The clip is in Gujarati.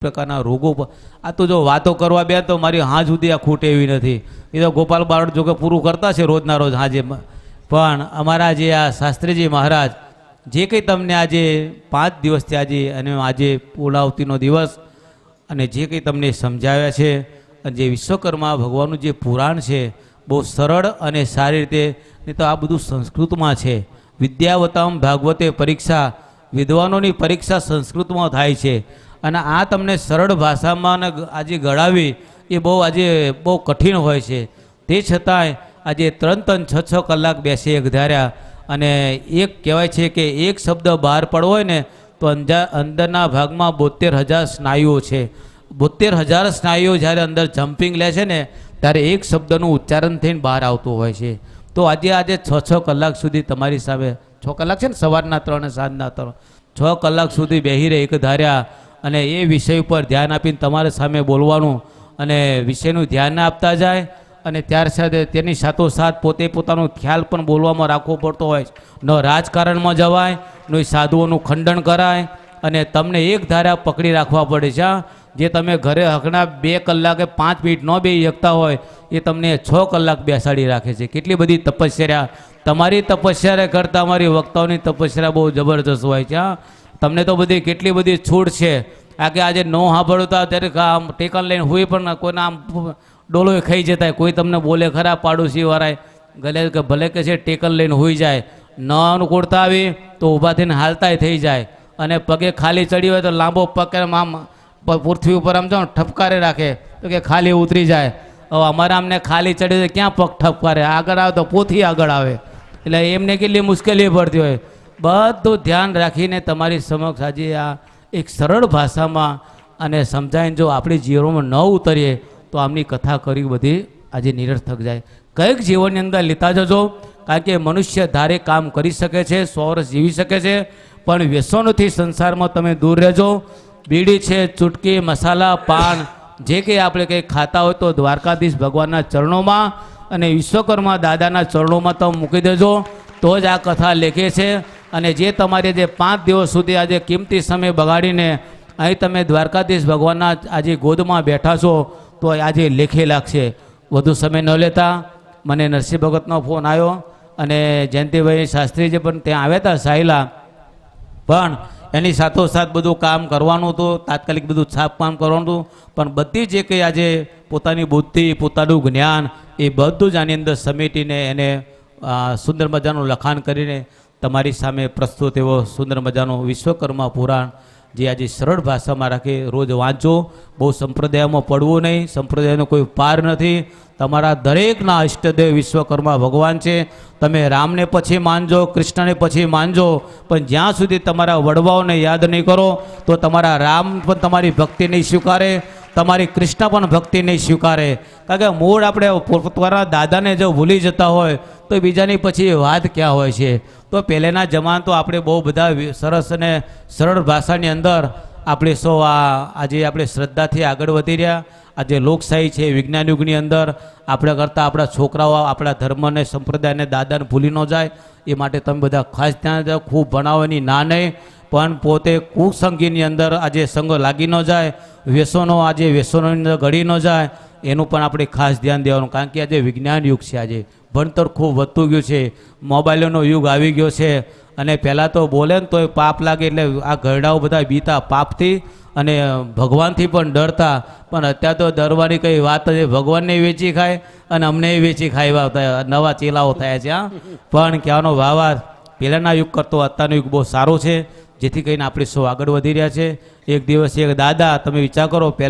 પ્રકારના રોગો આ તો જો વાતો કરવા બે તો મારી હાજ સુધી આ ખૂટે એવી નથી. એ તો ગોપાલ બારોટ જોકે પૂરું કરતા છે રોજના રોજ હાજે. પણ અમારા જે આ શાસ્ત્રીજી મહારાજ જે કંઈ તમને આજે 5 દિવસથી આજે અને આજે પૂર્ણાવતીનો દિવસ અને જે કંઈ તમને સમજાવ્યા છે અને જે વિશ્વકર્મા ભગવાનનું જે પુરાણ છે બહુ સરળ અને સારી રીતે, નહીં તો આ બધું સંસ્કૃતમાં છે. વિદ્યાવતામ ભાગવતે પરીક્ષા, વિદ્વાનોની પરીક્ષા સંસ્કૃતમાં થાય છે. અને આ તમને સરળ ભાષામાં આજે ગળાવી એ આજે બહુ કઠિન હોય છે. તે છતાંય આજે 3-6 કલાક બેસી ધાર્યા. અને એક કહેવાય છે કે એક શબ્દ બહાર પડવો હોય ને તો અંદરના ભાગમાં 72,000 સ્નાયુઓ છે. 72,000 સ્નાયુઓ જ્યારે અંદર જમ્પિંગ લે છે ને ત્યારે એક શબ્દનું ઉચ્ચારણ થઈને બહાર આવતું હોય છે. તો આજે 6 કલાક સુધી તમારી સામે 6 કલાક છે ને, સવારના 3 અને સાંજના 3, 6 કલાક સુધી બેહી રહે એક ધાર્યા. અને એ વિષય ઉપર ધ્યાન આપીને તમારા સામે બોલવાનું અને વિષયનું ધ્યાન આપતા જાય. અને ત્યાર સાથે તેની સાથોસાથ પોતે પોતાનો ખ્યાલ પણ બોલવામાં રાખવો પડતો હોય. ન રાજકારણમાં જવાય, ન સાધુઓનું ખંડન કરાય. અને તમને એક ધારા પકડી રાખવા પડે છે. જે તમે ઘરે હકના 2 કલાકે 5 મિનિટ ન બેસી શકતા હોય એ તમને 6 કલાક બેસાડી રાખે છે. કેટલી બધી તપસ્યા! તમારી તપસ્યા કરતાં અમારી વક્તાઓની તપસ્યા બહુ જબરજસ્ત હોય છે. તમને તો બધી કેટલી બધી છૂટ છે. આ કે આજે ન સાંભળતા ત્યારે આમ ટેકન લઈને હોય પણ કોઈના આમ ડોલો ખાઈ જતા. કોઈ તમને બોલે ખરા પાડોશી વાળાએ ગલે કે ભલે કે છે ટેકન લઈને હોઈ જાય. ન અનુકૂળતા આવી તો ઊભા થઈને હાલતાય થઈ જાય. અને પગે ખાલી ચડી હોય તો લાંબો પગ આમ પૃથ્વી ઉપર આમ જાઓ ઠપકારે રાખે તો કે ખાલી ઉતરી જાય. હવે અમારા અમને ખાલી ચડી તો ક્યાં પગ ઠપકારે, આગળ આવે તો પોથી આગળ આવે. એટલે એમને કેટલી મુશ્કેલી પડતી હોય. બધું ધ્યાન રાખીને તમારી સમક્ષ આજે આ એક સરળ ભાષામાં અને સમજાવીને જો આપણી જીવનમાં ન ઉતરીએ તો આમની કથા કરી બધી આજે નિરર્થક જાય. કંઈક જીવનની અંદર લેતા જજો. કારણ કે મનુષ્ય ધારે કામ કરી શકે છે, 100 વર્ષ જીવી શકે છે, પણ વ્યસનોથી સંસારમાં તમે દૂર રહેજો. બીડી છે, ચૂટકી, મસાલા, પાન જે કંઈ આપણે કંઈ ખાતા હોય તો દ્વારકાધીશ ભગવાનના ચરણોમાં અને વિશ્વકર્મા દાદાના ચરણોમાં તમે મૂકી દેજો. તો જ આ કથા લેખે છે. અને જે તમારે જે 5 દિવસ સુધી આજે કિંમતી સમય બગાડીને અહીં તમે દ્વારકાધીશ ભગવાનના આજે ગોદમાં બેઠા છો તો આજે લેખે લાગશે. વધુ સમય ન લેતા મને નરસિંહ ભગતનો ફોન આવ્યો અને જયંતિભાઈ શાસ્ત્રીજી પણ ત્યાં આવ્યા હતા સાયલા. પણ એની સાથોસાથ બધું કામ કરવાનું હતું, તાત્કાલિક બધું છાપકામ કરવાનું હતું. પણ બધી જે કંઈ આજે પોતાની બુદ્ધિ, પોતાનું જ્ઞાન એ બધું જ આની અંદર સમેટીને એને સુંદર મજાનું લખાણ કરીને તમારી સામે પ્રસ્તુત એવો સુંદર મજાનું વિશ્વકર્મા પુરાણ જે આજે સરળ ભાષામાં રાખે. રોજ વાંચો. બહુ સંપ્રદાયમાં પડવું નહીં. સંપ્રદાયનો કોઈ પાર નથી. તમારા દરેકના ઇષ્ટદેવ વિશ્વકર્મા ભગવાન છે. તમે રામને પછી માનજો, કૃષ્ણને પછી માનજો, પણ જ્યાં સુધી તમારા વડવાઓને યાદ નહીં કરો તો તમારા રામ પણ તમારી ભક્તિ નહીં સ્વીકારે, તમારી કૃષ્ણ પણ ભક્તિ નહીં સ્વીકારે. કારણ કે મૂળ આપણે પોતાના દાદાને જો ભૂલી જતા હોય તો બીજાની પછી વાત ક્યાં હોય છે. તો પહેલાંના જમાના તો આપણે બહુ બધા સરસ અને સરળ ભાષાની અંદર આપણે સૌ આજે આપણે શ્રદ્ધાથી આગળ વધી રહ્યા. આજે લોકશાહી છે, વિજ્ઞાન યુગની અંદર આપણે કરતાં આપણા છોકરાઓ આપણા ધર્મને, સંપ્રદાયને, દાદાને ભૂલી ન જાય એ માટે તમે બધા ખાસ ધ્યાન રાખો. ખૂબ ભણાવવાની ના નહીં, પણ પોતે કુસંગીની અંદર આજે સંગ લાગી ન જાય, વ્યસનો આજે વ્યસનોની અંદર ગળી ન જાય એનું પણ આપણે ખાસ ધ્યાન દેવાનું. કારણ કે આજે વિજ્ઞાન યુગ છે. આજે ભણતર ખૂબ વધતું ગયું છે, મોબાઈલોનો યુગ આવી ગયો છે. અને પહેલાં તો બોલે ને તોય પાપ લાગે એટલે આ ઘરડાઓ બધા બીતા પાપથી અને ભગવાનથી પણ ડરતા. પણ અત્યારે તો ડરવાની કંઈ વાત છે. ભગવાનને વેચી ખાય અને અમને વેચી ખાય નવા ચેલાઓ થયા છે. પણ કહેવાનો ભાવાર્થ પહેલાંના યુગ કરતો અત્યારનો યુગ બહુ સારો છે, જેથી કરીને આપણે સૌ આગળ વધી રહ્યા છે. એક દિવસ એક દાદા, તમે વિચાર કરો, પહેલાં